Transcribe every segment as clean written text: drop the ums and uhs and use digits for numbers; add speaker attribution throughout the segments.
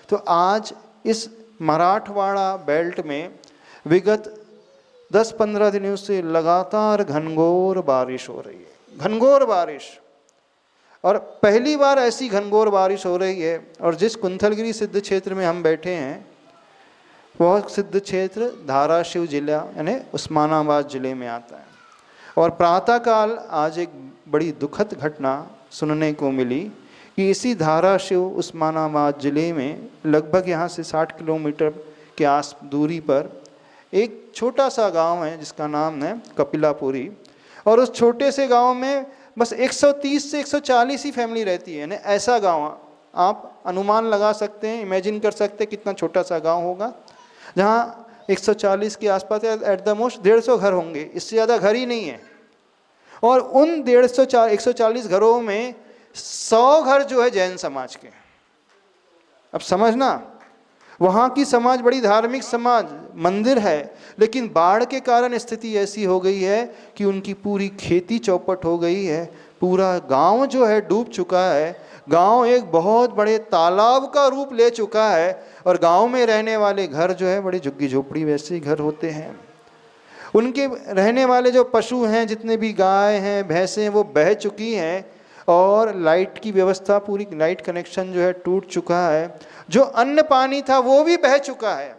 Speaker 1: तो आज इस मराठवाड़ा बेल्ट में विगत 10-15 दिनों से लगातार घनघोर बारिश हो रही है, घनघोर बारिश। और पहली बार ऐसी घनघोर बारिश हो रही है। और जिस कुंथलगिरी सिद्ध क्षेत्र में हम बैठे हैं, वह सिद्ध क्षेत्र धाराशिव जिला यानी उस्मानाबाद जिले में आता है। और प्रातःकाल आज एक बड़ी दुखद घटना सुनने को मिली कि इसी धाराशिव उस्मानाबाद जिले में लगभग यहाँ से 60 किलोमीटर के आस दूरी पर एक छोटा सा गांव है जिसका नाम है कपिलापुरी। और उस छोटे से गांव में बस 130 से 140 ही फैमिली रहती है। यानी ऐसा गांव आप अनुमान लगा सकते हैं, इमेजिन कर सकते हैं कितना छोटा सा गांव होगा, जहां 140 के आसपास एट द मोस्ट 150 घर होंगे, इससे ज़्यादा घर ही नहीं है। और उन 140 घरों में 100 घर जो है जैन समाज के। अब समझना, वहाँ की समाज बड़ी धार्मिक समाज, मंदिर है, लेकिन बाढ़ के कारण स्थिति ऐसी हो गई है कि उनकी पूरी खेती चौपट हो गई है। पूरा गांव जो है डूब चुका है। गांव एक बहुत बड़े तालाब का रूप ले चुका है। और गांव में रहने वाले घर जो है बड़े झुग्गी झोपड़ी वैसे ही घर होते हैं। उनके रहने वाले जो पशु हैं, जितने भी गाय हैं भैंसें हैं, वो बह चुकी हैं। और लाइट की व्यवस्था, पूरी लाइट कनेक्शन जो है टूट चुका है। जो अन्न पानी था वो भी बह चुका है,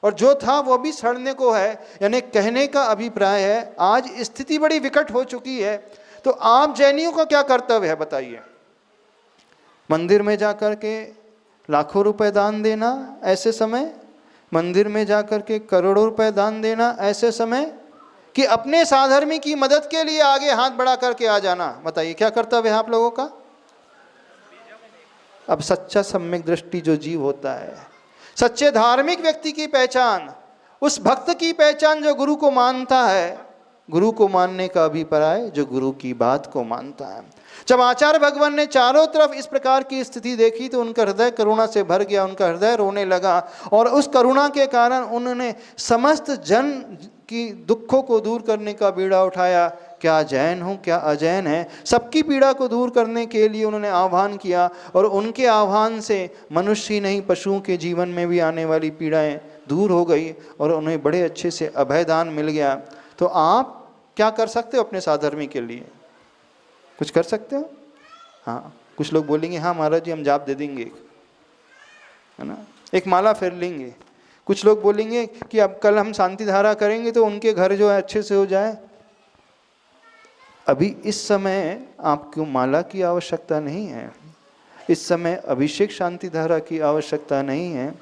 Speaker 1: और जो था वो भी सड़ने को है। यानी कहने का अभिप्राय है आज स्थिति बड़ी विकट हो चुकी है। तो आप जैनियों का क्या कर्तव्य है बताइए? मंदिर में जाकर के लाखों रुपए दान देना ऐसे समय, मंदिर में जाकर के करोड़ों रुपए दान देना ऐसे समय, कि अपने साधर्मी की मदद के लिए आगे हाथ बढ़ा करके आ जाना? बताइए क्या कर्तव्य है आप लोगों का? अब सच्चा सम्यक दृष्टि जो जीव होता है, सच्चे धार्मिक व्यक्ति की पहचान, उस भक्त की पहचान जो गुरु को मानता है, गुरु को मानने का अभिप्राय जो गुरु की बात को मानता है। जब आचार्य भगवान ने चारों तरफ इस प्रकार की स्थिति देखी तो उनका हृदय करुणा से भर गया, उनका हृदय रोने लगा। और उस करुणा के कारण उन्होंने समस्त जन की दुखों को दूर करने का बीड़ा उठाया। क्या जैन हो क्या अजैन है, सबकी पीड़ा को दूर करने के लिए उन्होंने आह्वान किया। और उनके आह्वान से मनुष्य ही नहीं, पशुओं के जीवन में भी आने वाली पीड़ाएं दूर हो गई और उन्हें बड़े अच्छे से अभयदान मिल गया। तो आप क्या कर सकते हो अपने साधर्मी के लिए? कुछ कर सकते हो? हाँ, कुछ लोग बोलेंगे हाँ महाराज जी हम जाप दे देंगे, है ना, एक माला फेर लेंगे। कुछ लोग बोलेंगे कि अब कल हम शांति धारा करेंगे तो उनके घर जो है अच्छे से हो जाए। अभी इस समय आपको माला की आवश्यकता नहीं है, इस समय अभिषेक शांति धारा की आवश्यकता नहीं है,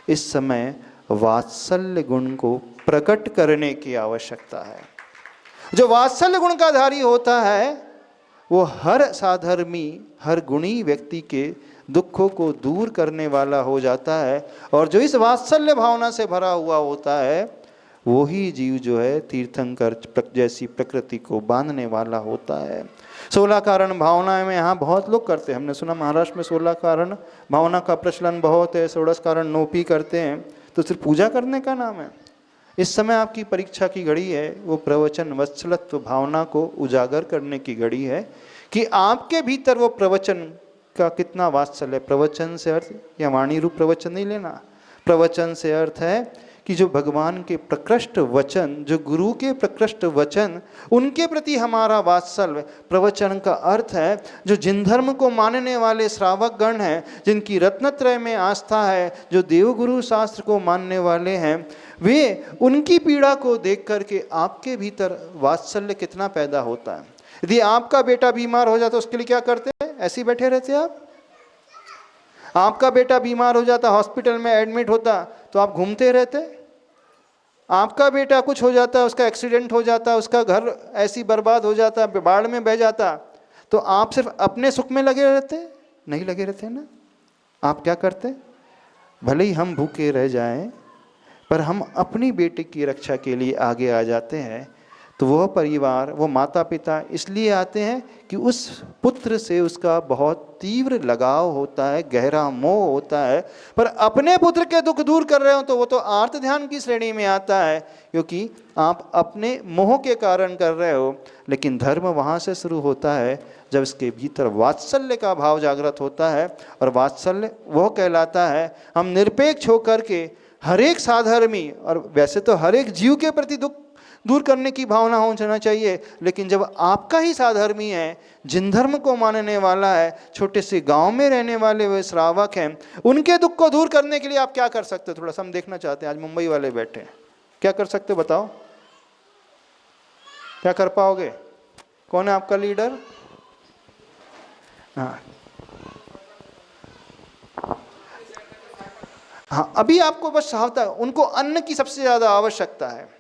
Speaker 1: इस समय वात्सल्य गुण को प्रकट करने की आवश्यकता है। जो वात्सल्य गुण का धारी होता है वो हर साधर्मी, हर गुणी व्यक्ति के दुखों को दूर करने वाला हो जाता है। और जो इस वात्सल्य भावना से भरा हुआ होता है वो ही जीव जो है तीर्थंकर जैसी प्रकृति को बांधने वाला होता है। 16 कारण भावना में यहाँ बहुत लोग करते हैं। हमने सुना महाराष्ट्र में 16 कारण भावना का प्रचलन बहुत है, 16 कारण नोपी करते हैं, तो सिर्फ पूजा करने का नाम है। इस समय आपकी परीक्षा की घड़ी है, वो प्रवचन वत्सलत्व भावना को उजागर करने की घड़ी है कि आपके भीतर वो प्रवचन का कितना वात्सल्य। प्रवचन से अर्थ या वाणी रूप प्रवचन नहीं लेना, प्रवचन से अर्थ है कि जो भगवान के प्रकृष्ट वचन, जो गुरु के प्रकृष्ट वचन, उनके प्रति हमारा वात्सल्य। प्रवचन का अर्थ है जो जिन धर्म को मानने वाले श्रावक गण हैं, जिनकी रत्नत्रय में आस्था है, जो देवगुरु शास्त्र को मानने वाले हैं, वे उनकी पीड़ा को देख करके आपके भीतर वात्सल्य कितना पैदा होता है। यदि आपका बेटा बीमार हो जाता उसके लिए क्या करते हैं? ऐसे ही बैठे रहते आप? आपका बेटा बीमार हो जाता, हॉस्पिटल में एडमिट होता, तो आप घूमते रहते? आपका बेटा कुछ हो जाता, उसका एक्सीडेंट हो जाता, उसका घर ऐसी बर्बाद हो जाता, बाढ़ में बह जाता, तो आप सिर्फ अपने सुख में लगे रहते? नहीं लगे रहते ना। आप क्या करते? भले ही हम भूखे रह जाएं, पर हम अपनी बेटे की रक्षा के लिए आगे आ जाते हैं। तो वह परिवार, वो माता पिता इसलिए आते हैं कि उस पुत्र से उसका बहुत तीव्र लगाव होता है, गहरा मोह होता है। पर अपने पुत्र के दुख दूर कर रहे हो तो वो तो आर्त ध्यान की श्रेणी में आता है, क्योंकि आप अपने मोह के कारण कर रहे हो। लेकिन धर्म वहाँ से शुरू होता है जब इसके भीतर वात्सल्य का भाव जागृत होता है। और वात्सल्य वह कहलाता है हम निरपेक्ष होकर के हर एक साधर्मी, और वैसे तो हर एक जीव के प्रति दुख दूर करने की भावना होना चाहिए, लेकिन जब आपका ही साधर्मी है, जिन धर्म को मानने वाला है, छोटे से गांव में रहने वाले वे श्रावक हैं, उनके दुख को दूर करने के लिए आप क्या कर सकते हो? थोड़ा सा हम देखना चाहते हैं। आज मुंबई वाले बैठे हैं, क्या कर सकते हो बताओ? क्या कर पाओगे? कौन है आपका लीडर? हाँ, अभी आपको बस सावधान, उनको अन्न की सबसे ज्यादा आवश्यकता है,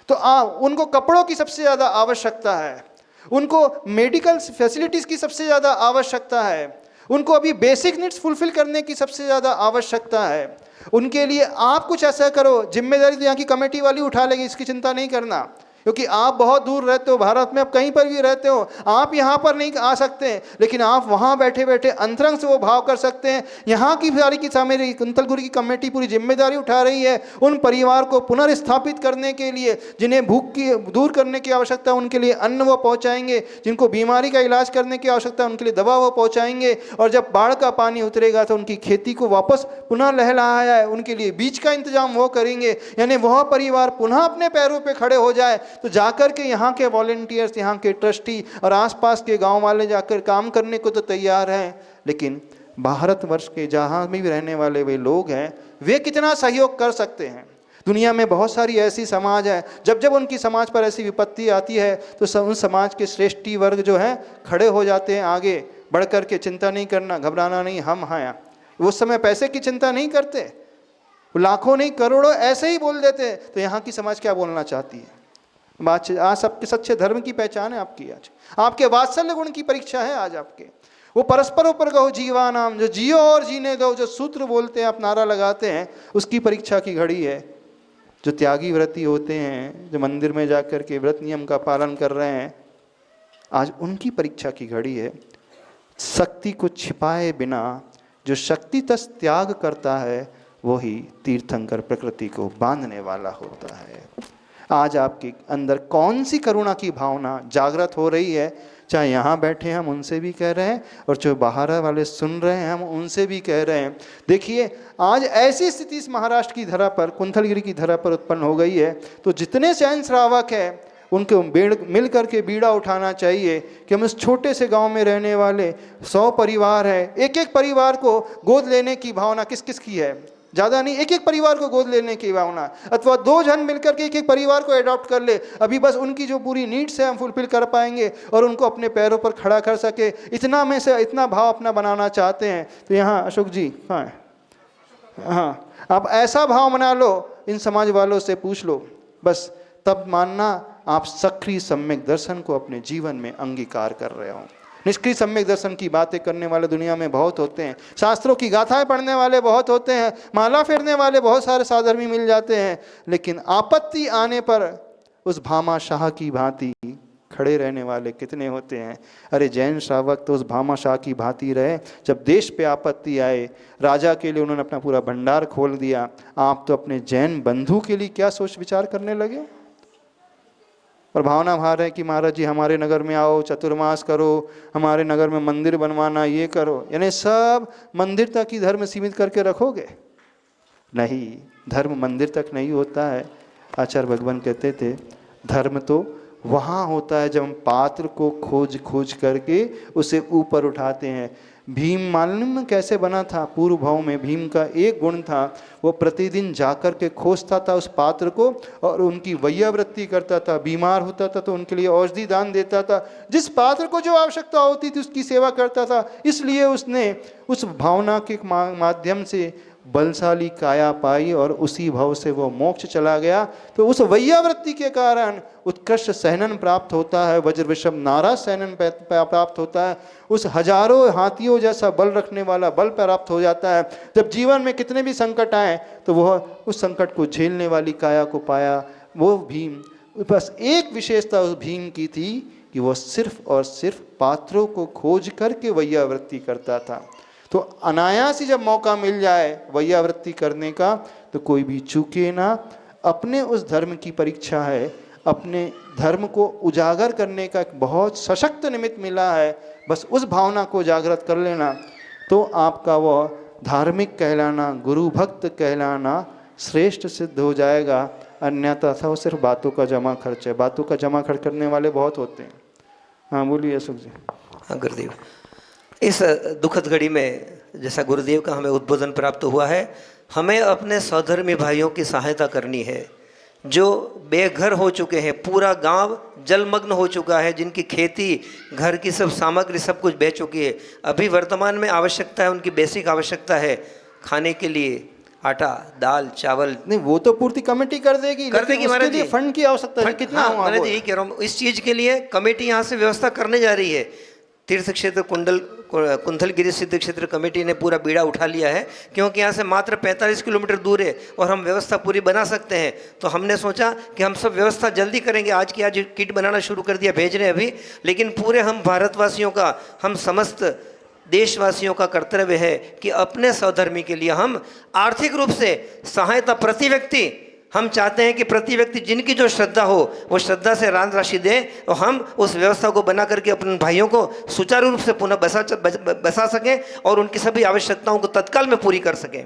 Speaker 1: तो उनको कपड़ों की सबसे ज़्यादा आवश्यकता है, उनको मेडिकल फैसिलिटीज़ की सबसे ज़्यादा आवश्यकता है, उनको अभी बेसिक नीड्स फुलफिल करने की सबसे ज़्यादा आवश्यकता है। उनके लिए आप कुछ ऐसा करो, जिम्मेदारी तो यहाँ की कमेटी वाली उठा लेगी, इसकी चिंता नहीं करना, क्योंकि आप बहुत दूर रहते हो, भारत में आप कहीं पर भी रहते हो, आप यहाँ पर नहीं आ सकते, लेकिन आप वहाँ बैठे बैठे अंतरंग से वो भाव कर सकते हैं। यहाँ की सारी की मेरी कुंतलपुर की कमेटी पूरी जिम्मेदारी उठा रही है उन परिवार को पुनर्स्थापित करने के लिए, जिन्हें भूख की दूर करने की आवश्यकता है उनके लिए अन्न वो पहुँचाएंगे, जिनको बीमारी का इलाज करने की आवश्यकता है उनके लिए दवा वो पहुँचाएंगे, और जब बाढ़ का पानी उतरेगा तो उनकी खेती को वापस पुनः लहलाया है, उनके लिए बीज का इंतजाम वो करेंगे। यानी वह परिवार पुनः अपने पैरों पर खड़े हो जाए, तो जाकर के यहाँ के वॉलेंटियर्स, यहाँ के ट्रस्टी और आसपास के गांव वाले जाकर काम करने को तो तैयार हैं, लेकिन भारतवर्ष के जहाँ भी रहने वाले वे लोग हैं, वे कितना सहयोग कर सकते हैं? दुनिया में बहुत सारी ऐसी समाज है, जब जब उनकी समाज पर ऐसी विपत्ति आती है तो उन समाज के श्रेष्ठी वर्ग जो हैं खड़े हो जाते हैं आगे बढ़ कर के, चिंता नहीं करना, घबराना नहीं, हम हैं। उस समय पैसे की चिंता नहीं करते, लाखों नहीं करोड़ों ऐसे ही बोल देते। तो यहाँ की समाज क्या बोलना चाहती है? बात आज सबके सच्चे धर्म की पहचान है आपकी, आज आपके वात्सल्य गुण की परीक्षा है। आज आपके वो परस्पर ऊपर कहो जीवा नाम, जो जियो और जीने दो, जो सूत्र बोलते हैं, आप नारा लगाते हैं, उसकी परीक्षा की घड़ी है। जो त्यागी व्रती होते हैं, जो मंदिर में जाकर के व्रत नियम का पालन कर रहे हैं, आज उनकी परीक्षा की घड़ी है। शक्ति को छिपाए बिना जो शक्ति तस त्याग करता है, वही तीर्थंकर प्रकृति को बांधने वाला होता है। आज आपके अंदर कौन सी करुणा की भावना जागृत हो रही है? चाहे यहाँ बैठे हम उनसे भी कह रहे हैं, और जो बाहर वाले सुन रहे हैं हम उनसे भी कह रहे हैं। देखिए, आज ऐसी स्थिति इस महाराष्ट्र की धरा पर, कुंथलगिरी की धरा पर उत्पन्न हो गई है, तो जितने स्वयं श्रावक हैं उनको मिल करके बीड़ा उठाना चाहिए कि हम इस छोटे से गांव में रहने वाले 100 परिवार हैं, एक एक परिवार को गोद लेने की भावना किस किस की है? ज़्यादा नहीं, एक एक परिवार को गोद लेने की भावना, अथवा 2 जन मिलकर के एक एक परिवार को अडॉप्ट कर ले। अभी बस उनकी जो पूरी नीड्स है हम फुलफिल कर पाएंगे और उनको अपने पैरों पर खड़ा कर सके, इतना में से इतना भाव अपना बनाना चाहते हैं। तो यहाँ अशोक जी, हाँ, आप ऐसा भाव बना लो, इन समाज वालों से पूछ लो, बस तब मानना आप सक्रिय सम्यक दर्शन को अपने जीवन में अंगीकार कर रहे हो। निष्क्रिय सम्यक दर्शन की बातें करने वाले दुनिया में बहुत होते हैं, शास्त्रों की गाथाएं पढ़ने वाले बहुत होते हैं, माला फेरने वाले बहुत सारे साधर्मी मिल जाते हैं, लेकिन आपत्ति आने पर उस भामा शाह की भांति खड़े रहने वाले कितने होते हैं? अरे जैन श्रावक तो उस भामा शाह की भांति रहे, जब देश पे आपत्ति आए, राजा के लिए उन्होंने अपना पूरा भंडार खोल दिया। आप तो अपने जैन बंधु के लिए क्या सोच विचार करने लगे और भावना भार है कि महाराज जी हमारे नगर में आओ, चतुर्मास करो, हमारे नगर में मंदिर बनवाना, ये करो। यानी सब मंदिर तक ही धर्म सीमित करके रखोगे? नहीं, धर्म मंदिर तक नहीं होता है। आचार्य भगवान कहते थे धर्म तो वहाँ होता है जब हम पात्र को खोज खोज करके उसे ऊपर उठाते हैं। भीम मालूम कैसे बना था? पूर्व भाव में भीम का एक गुण था, वो प्रतिदिन जाकर के खोजता था उस पात्र को और उनकी वैयावृत्ति करता था। बीमार होता था तो उनके लिए औषधि दान देता था, जिस पात्र को जो आवश्यकता होती थी उसकी सेवा करता था। इसलिए उसने उस भावना के माध्यम से बलशाली काया पाई और उसी भाव से वो मोक्ष चला गया। तो उस वैयावृत्ति के कारण उत्कृष्ट सहनन प्राप्त होता है, वज्र वृषभ नाराज सहनन प्राप्त होता है, उस हजारों हाथियों जैसा बल रखने वाला बल प्राप्त हो जाता है। जब जीवन में कितने भी संकट आए तो वह उस संकट को झेलने वाली काया को पाया। वो भीम, बस एक विशेषता उस भीम की थी कि वह सिर्फ और सिर्फ पात्रों को खोज करके वैयावृत्ति करता था। तो अनायास ही जब मौका मिल जाए वैयावृत्ति करने का तो कोई भी चूके ना। अपने उस धर्म की परीक्षा है, अपने धर्म को उजागर करने का एक बहुत सशक्त निमित्त मिला है, बस उस भावना को जागृत कर लेना तो आपका वह धार्मिक कहलाना, गुरु भक्त कहलाना श्रेष्ठ सिद्ध हो जाएगा। अन्यथा वो सिर्फ बातों का जमा खर्च है। बातों का जमा खर्च करने वाले बहुत होते हैं। हाँ बोलिए अशोक जी।
Speaker 2: हाँ गुरुदेव, इस दुखद घड़ी में जैसा गुरुदेव का हमें उद्बोधन प्राप्त हुआ है, हमें अपने सौधर्मी भाइयों की सहायता करनी है जो बेघर हो चुके हैं, पूरा गांव जलमग्न हो चुका है, जिनकी खेती, घर की सब सामग्री सब कुछ बह चुकी है। अभी वर्तमान में आवश्यकता है, उनकी बेसिक आवश्यकता है खाने के लिए आटा, दाल, चावल।
Speaker 1: नहीं वो तो पूर्ति कमेटी कर देगी
Speaker 2: महाराज जी।
Speaker 1: फंड की आवश्यकता है कितना?
Speaker 2: हाँ, महाराज जी यही कह रहा हूँ, इस चीज़ के लिए कमेटी यहाँ से व्यवस्था करने जा रही है। तीर्थ क्षेत्र कुंथलगिरी सिद्ध क्षेत्र कमेटी ने पूरा बीड़ा उठा लिया है, क्योंकि यहाँ से मात्र 45 किलोमीटर दूर है और हम व्यवस्था पूरी बना सकते हैं। तो हमने सोचा कि हम सब व्यवस्था जल्दी करेंगे। आज की आज किट बनाना शुरू कर दिया, भेज रहे हैं अभी। लेकिन पूरे हम भारतवासियों का, हम समस्त देशवासियों का कर्तव्य है कि अपने सौधर्मी के लिए हम आर्थिक रूप से सहायता, प्रति व्यक्ति हम चाहते हैं कि प्रति व्यक्ति जिनकी जो श्रद्धा हो वो श्रद्धा से दान राशि दे और हम उस व्यवस्था को बना करके अपने भाइयों को सुचारू रूप से पुनः बसा सकें और उनकी सभी आवश्यकताओं को तत्काल में पूरी कर सकें।